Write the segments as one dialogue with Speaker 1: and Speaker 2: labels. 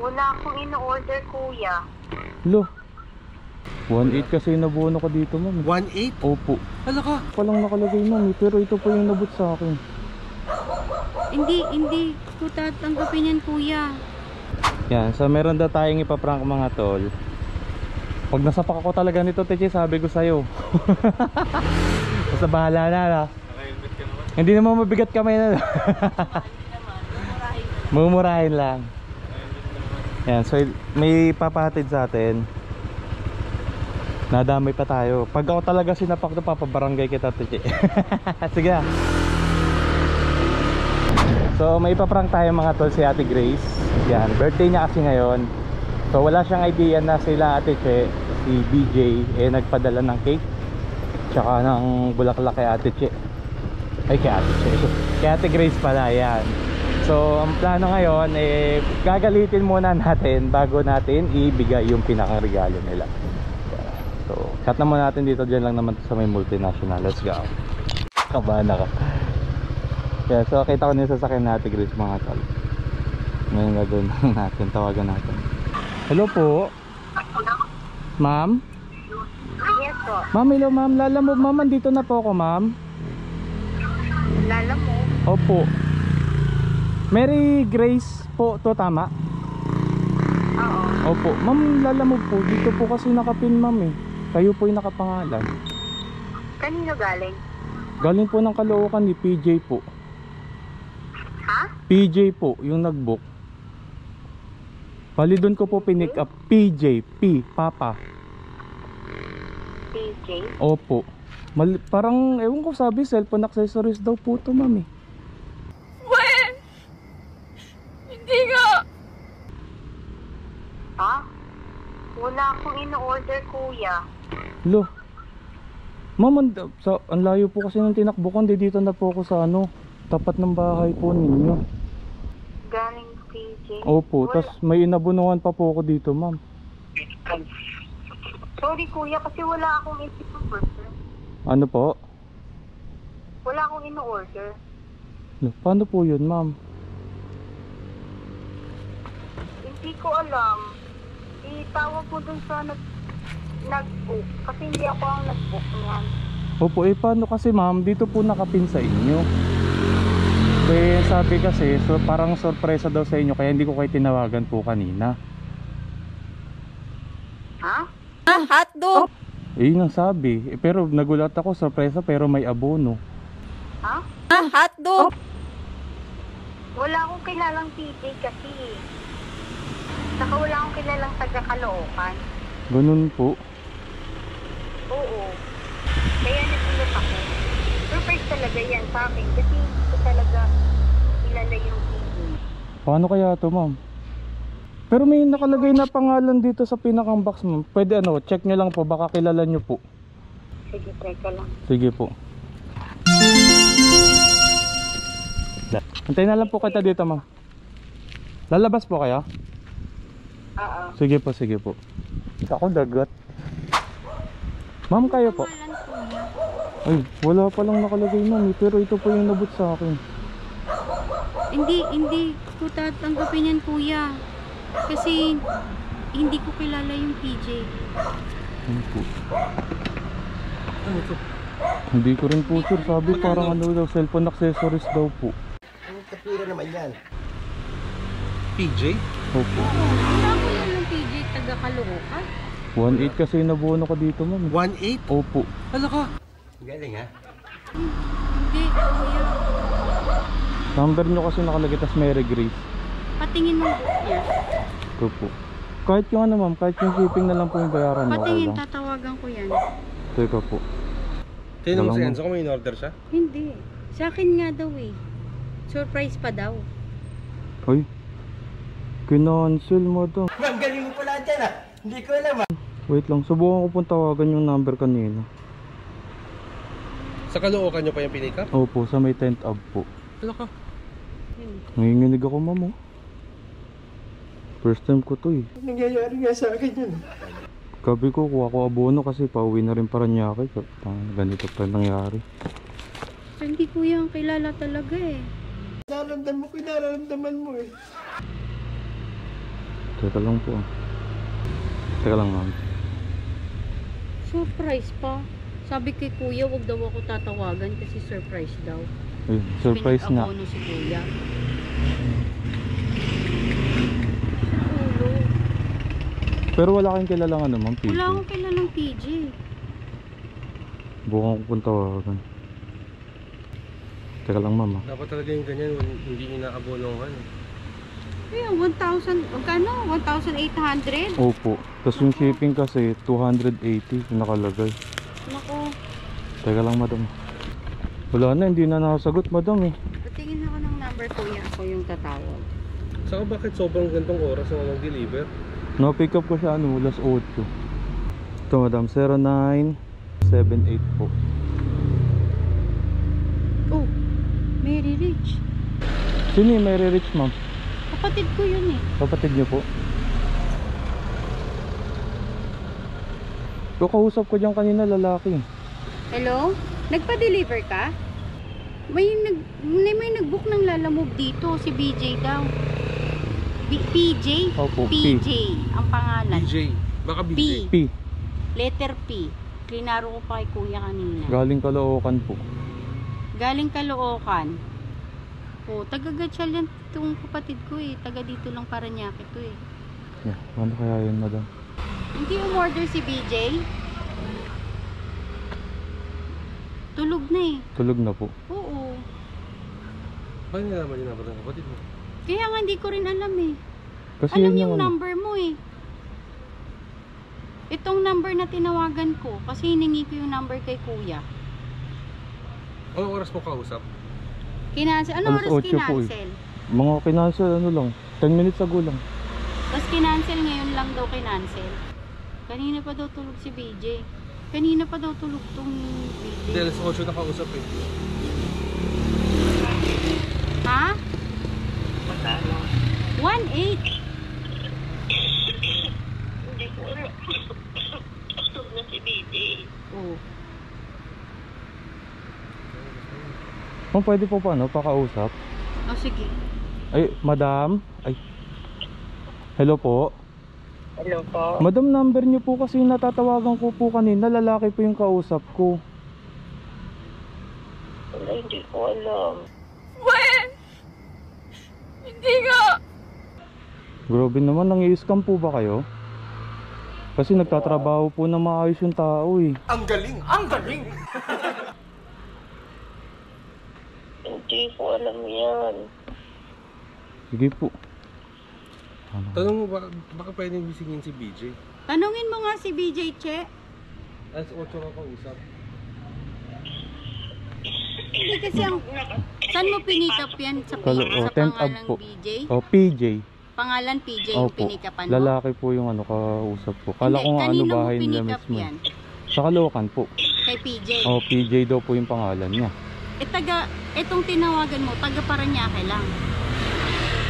Speaker 1: Wala akong in-order, kuya.
Speaker 2: Lo, 1.8 kasi nabuno ko dito, ma'am.
Speaker 3: 1.8?
Speaker 2: Opo.
Speaker 3: Hala ka?
Speaker 2: Palang nakalagay, ma'am, pero ito po yung nabot sa akin.
Speaker 4: Hindi ko tatanggapin yan, kuya.
Speaker 2: Yan, so meron daw tayong ipaprank mga tol. Pag nasapak ako talaga nito, Teche, sabi ko sa'yo. Basta bahala na, ha?
Speaker 3: Naka-helmet ka naman.
Speaker 2: Hindi naman mabigat kamay na. Mumurahin lang. Yan, so may papahatid sa atin. Nadamay pa tayo. Pag ako talaga sinapak na, papabarangay kita, Teche. Sige na. So may ipaprank tayo mga tol, si Ate Grace. Yan, birthday niya kasi ngayon. So wala siyang idea na sila Ate Che, si BJ nagpadala ng cake tsaka ng bulaklak kay Ate Che. Ay, kay Ate Che, kay Ate Grace pala. Yan. So ang plano ngayon gagalitin muna natin bago natin ibigay yung pinakaregalo nila. So cut na muna natin dito, dyan lang naman sa may multinational. Let's go. Kabahan ka. Yeah, so kita ko nila sa sasakyan natin, Grace, mga tol. Ngayon gagawin natin, tawagan natin. Hello po. Ma'am?
Speaker 1: Yes po.
Speaker 2: Ma'am, hello ma'am. Lala mo, ma'am, andito na po ako, ma'am.
Speaker 1: Lala mo?
Speaker 2: Opo. Mary Grace po to, tama?
Speaker 1: Oo.
Speaker 2: Opo. Ma'am, lala mo po, dito po kasi nakapin, ma'am, eh. Kayo po yung nakapangalan.
Speaker 1: Kanino galing?
Speaker 2: Galing po ng Caloocan ni PJ po.
Speaker 1: Ha?
Speaker 2: PJ po, yung nag-book. Bali doon ko po pinick up. PJ, P, Papa.
Speaker 1: PJ?
Speaker 2: Opo. Parang, ewan ko, sabi, cellphone accessories daw po to, ma'am, eh.
Speaker 4: Hindi nga.
Speaker 1: Ha? Wala akong in-order, kuya.
Speaker 2: Lo. Ma'am, ang layo po kasi ng tinakbo ko. Hindi dito na po ako sa tapat ng bahay po ninyo.
Speaker 1: Galing PJ?
Speaker 2: Opo, tas may inabunuhan pa po ako dito, ma'am.
Speaker 1: Sorry, kuya, kasi wala akong in-order.
Speaker 2: Ano po?
Speaker 1: Wala akong in-order.
Speaker 2: Lo, paano po yun, ma'am?
Speaker 1: Hindi ko alam. Itawag mo dun sa nag-book. Kasi hindi ako ang nag-book niyan.
Speaker 2: Opo, paano kasi, ma'am? Dito po nakapin sa inyo. Kaya sabi kasi, so parang sorpresa daw sa inyo, kaya hindi ko kayo tinawagan po kanina.
Speaker 1: Ha?
Speaker 4: Hotdog.
Speaker 2: Yun ang sabi. Pero nagulat ako, sorpresa, pero may abono.
Speaker 1: Ha?
Speaker 4: Hotdog.
Speaker 1: Wala akong kilalang PJ kasi. Saka wala akong kilalang taga-Caloocan.
Speaker 2: Ganun po.
Speaker 1: Oo. Kaya nagulat ako. Surprise talaga yan sa akin kasi hindi ko talaga kilala yung PJ.
Speaker 2: Paano kaya to, ma'am? Pero may nakalagay na pangalan dito sa pinakang box, ma'am. Pwede check nyo lang po, baka kilala nyo po.
Speaker 1: Sige, teka lang.
Speaker 2: Sige po. Antayin na lang po kita dito, ma'am. Lalabas po kayo?
Speaker 1: Oo.
Speaker 2: Sige po, sige po. Ako dagat. Ma'am, kayo po? Ay, wala palang nakalagay, ma'am, pero ito po yung nabot sa akin.
Speaker 4: Hindi ko tatanggapin yan, kuya. Kasi hindi ko kilala yung PJ.
Speaker 2: Ano po? Hindi ko rin po sure. Sabi parang daw, cellphone accessories daw po.
Speaker 3: Anong kapira naman yan? PJ?
Speaker 2: Opo.
Speaker 4: Wala ko yan ng PJ taga-Caloocan.
Speaker 2: 1.8 kasi nabuno ko dito, ma'am.
Speaker 3: 1.8?
Speaker 2: Opo.
Speaker 3: Hala ka? Galing ha?
Speaker 4: Hindi, kuya.
Speaker 2: Number nyo kasi nakalagay, tas Mary Grace.
Speaker 4: Patingin mo book niya.
Speaker 2: Ito po. Kahit yung ma'am, kahit yung shipping na lang po yung bayaran mo.
Speaker 4: Patingin, tatawagan ko yan.
Speaker 2: Teka po.
Speaker 3: Tingnan mo
Speaker 2: Walang
Speaker 3: sa Enzo kung may in-order siya?
Speaker 4: Hindi. Sa akin nga daw eh. Surprise pa daw.
Speaker 2: Ay, kinancel mo daw.
Speaker 3: Ma'am, galing mo pala dyan ha? Hindi ko alam ha?
Speaker 2: Wait lang, subukan ko pong tawagan yung number kanina.
Speaker 3: Sa Caloocan nyo pa yung pinikap?
Speaker 2: Opo, sa may 10th Ave po.
Speaker 3: Hala ka?
Speaker 2: Nanginginig ako, ma'am, oh. First time ko to, eh.
Speaker 3: Nangyayari nga sa akin yun.
Speaker 2: Sabi ko, kuha ko abono kasi pauwi na rin Paranaque. Ganito pa nangyari.
Speaker 4: Hindi kuya ang kilala talaga eh.
Speaker 3: Nararamdaman ko, nararamdaman mo eh.
Speaker 2: Teka lang po. Teka lang ma'am.
Speaker 4: Surprise pa. Sabi kay kuya, wag daw ako tatawagan kasi surprise daw.
Speaker 2: Ayun, surprise nga.
Speaker 4: Pinag-abono si kuya. Ulo.
Speaker 2: Pero wala kayong kilalang ano ma'am, PJ.
Speaker 4: Wala akong kilalang PJ.
Speaker 2: Bukang ko kung tawagan. Teka lang ma'am ah.
Speaker 3: Dapat talaga yung ganyan, hindi inaabonongan.
Speaker 4: Kaya 1,000, magkano? 1,800?
Speaker 2: Opo. Tapos yung shipping kasi 280 yung nakalagay.
Speaker 4: Naku,
Speaker 2: Teka lang madam. Wala na, hindi na nakasagot madam eh.
Speaker 4: patingin ako ng number kuya. Ako yung tatawag.
Speaker 3: Saka bakit sobrang gantong oras na mag-deliver?
Speaker 2: No-pick up ko siya ano, alas 8. Ito madam, 0978 po.
Speaker 4: Oh, Mary Rich.
Speaker 2: Sino yung Mary Rich ma'am?
Speaker 4: Kapatid ko yun eh.
Speaker 2: Kapatid niyo po? Kausap ko dyan kanina lalaki.
Speaker 4: Hello? Nagpa-deliver ka? May nag-book ng Lalamove dito. Si BJ daw. PJ?
Speaker 2: Opo,
Speaker 4: PJ ang pangalan.
Speaker 3: BJ. Baka BJ.
Speaker 2: P.
Speaker 4: Letter P. Klinaro ko pa kay kuya kanina.
Speaker 2: Galing Caloocan po.
Speaker 4: Galing Caloocan. Oh, taga-Gatchal yan itong kapatid ko eh. Taga dito lang Paranaque to eh.
Speaker 2: Yeah, ano kaya yun madam?
Speaker 4: Hindi umorder si BJ? Tulog na eh.
Speaker 2: Tulog na po.
Speaker 4: Oo.
Speaker 3: Bakit nalaman yung number ng kapatid mo?
Speaker 4: Kaya nga hindi ko rin alam eh.
Speaker 2: Kasi
Speaker 4: Alam
Speaker 2: yun
Speaker 4: yung
Speaker 2: ano.
Speaker 4: number mo eh. Itong number na tinawagan ko. Kasi hiningi ko yung number kay kuya.
Speaker 3: Anong oras mo kausap?
Speaker 4: Kinancel. Ano
Speaker 2: Alas
Speaker 4: oras
Speaker 2: 8 po eh.
Speaker 4: kinancel?
Speaker 2: Mga kinansel ano lang, 10 minutes ago lang.
Speaker 4: Tapos kinancel ngayon lang daw kinancel. Kanina pa daw tulog si BJ. Kanina pa daw tulog tong
Speaker 3: Hindi,
Speaker 4: BJ.
Speaker 3: alas 8 na kausap eh.
Speaker 4: Ha? 1.8.
Speaker 1: Hindi ko alam. Tulog na si BJ.
Speaker 4: Oh.
Speaker 2: Ma'am, pwede po pa ano, pakausap?
Speaker 4: Oh, sige.
Speaker 2: Ay, madam? Ay. Hello po?
Speaker 1: Hello po.
Speaker 2: Madam, number niyo po kasi natatawagan ko po kanina, lalaki po yung kausap ko.
Speaker 1: Wala, hindi ko alam.
Speaker 2: Grabe naman, nang-i-scam po ba kayo? Kasi nagtatrabaho po na maayos yung tao eh.
Speaker 3: Ang galing! Ang galing!
Speaker 1: Hindi ko alam yan.
Speaker 2: Sige po. Ano?
Speaker 3: Tanong mo, baka pwedeng bisingin si BJ?
Speaker 4: Tanungin mo nga si BJ, Che.
Speaker 3: Alas 8 ka kausap.
Speaker 4: Hindi kasi ang... Saan mo pinikap yan? Sa, sa
Speaker 2: 10th Ab
Speaker 4: pangalang
Speaker 2: po.
Speaker 4: BJ?
Speaker 2: Oh, PJ.
Speaker 4: Pangalan PJ yung
Speaker 2: Opo.
Speaker 4: pinikapan mo?
Speaker 2: Lalaki po yung ano, kausap ko. Kala ko nga ano,
Speaker 4: kanino mo
Speaker 2: bahay nila
Speaker 4: pinikap
Speaker 2: mismo.
Speaker 4: yan?
Speaker 2: Sa Caloocan po.
Speaker 4: Kay PJ?
Speaker 2: Oh, PJ daw po yung pangalan niya.
Speaker 4: Itong tinawagan mo, taga Paranaque lang.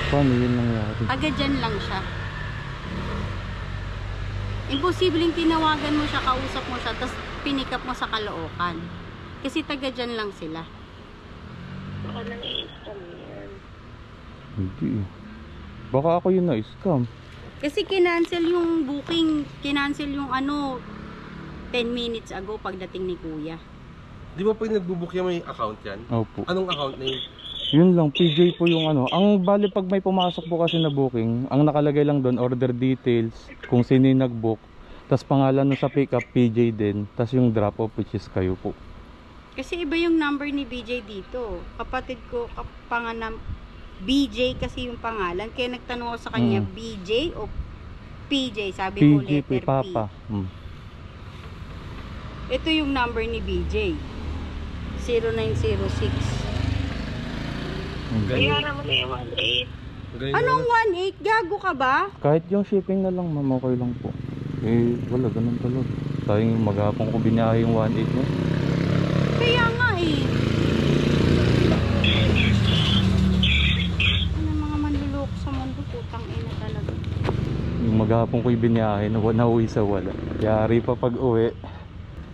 Speaker 2: Paano yun nangyari?
Speaker 4: Taga dyan lang siya. Imposibleng tinawagan mo siya, kausap mo siya, tapos pinikap mo sa Caloocan. Kasi taga dyan lang sila.
Speaker 1: Baka nang-i-scam yan.
Speaker 2: Hindi eh. Baka ako yung na-scam.
Speaker 4: Kasi kinancel yung booking, kinancel yung ano, 10 minutes ago pagdating ni kuya.
Speaker 3: Di ba pag nagbubook yan may account yan?
Speaker 2: Opo.
Speaker 3: Anong account name?
Speaker 2: Yun lang, PJ po yung ano. Ang bali pag may pumasok po kasi na booking, ang nakalagay lang doon, order details, kung sino yung nag-book, tas pangalan nun sa pick up, PJ din, tas yung drop off which is kayo po.
Speaker 4: Kasi iba yung number ni BJ dito. Kapatid ko, panganam, BJ kasi yung pangalan. Kaya nagtanong ako sa kanya, BJ o PJ? Sabi mo
Speaker 2: PJ po,
Speaker 4: letter
Speaker 2: Papa.
Speaker 4: P. Ito yung number ni BJ. 0906.
Speaker 1: Kaya naman na yung 1.8.
Speaker 4: Anong 1.8? Gago ka ba?
Speaker 2: Kahit yung shipping na lang, ma'am, okay lang po. Eh, wala, ganun talaga. Tayong maghapon ko binahay yung 1.8 mo.
Speaker 4: Kaya nga eh. Ano mga manluloko sa mundo, putang ina talaga.
Speaker 2: Yung maghapon ko yung binahay, nauwi sa wala. Yari pa pag uwi.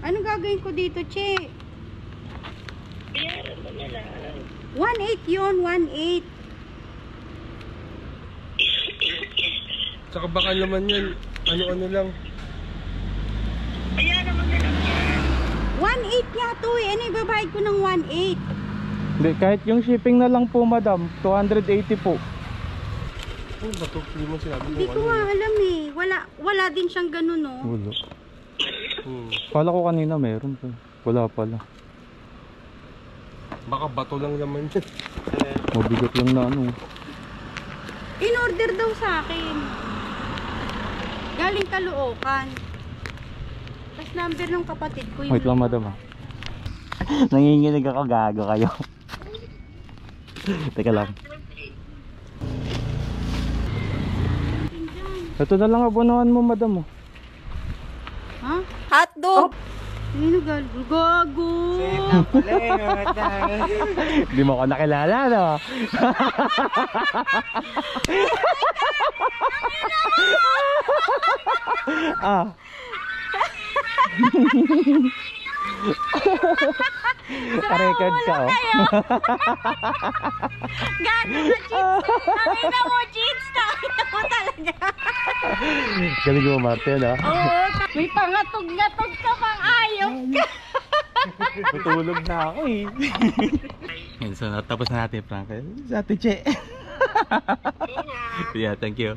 Speaker 4: Ano gagawin ko dito, Che?
Speaker 1: Kaya naman na lang.
Speaker 4: 1.8 yun, 1.8.
Speaker 3: Tsaka baka naman yan, ano-ano lang.
Speaker 1: Ayan naman na lang yan.
Speaker 4: 1.8 nga to eh. Ano ibabayad ko ng 1.8?
Speaker 2: Hindi, kahit yung shipping na lang po madam, 280 po.
Speaker 3: Ano ba ito? Hindi mo sinabi
Speaker 4: Hindi ko nga alam eh. Wala din siyang ganun no.
Speaker 2: Wala. Kala ko kanina meron po. Wala pala.
Speaker 3: Baka bato lang naman yan.
Speaker 2: Mabigat lang na ano.
Speaker 4: In order daw sa akin. Galing Caloocan. Tapos number ng kapatid ko yun.
Speaker 2: Wait lang madam ah. Nanginginig ako, gago kayo. Teka lang. Ito na lang abonahan mo madam oh.
Speaker 4: Ha? Hotdog! Ano gago? Gago!
Speaker 2: Hindi mo ako nakilala no? Ah. Record ka oh.
Speaker 4: Gago na cheats! Nakita mo cheats! Nakita mo talaga!
Speaker 2: Galing mo Martin ah.
Speaker 4: Oo! May pangatog-gatog ka pang ayaw ka!
Speaker 2: Matulog na ako eh. Yan, so natapos na natin prank. Sa Ate Che. Yeah, thank you.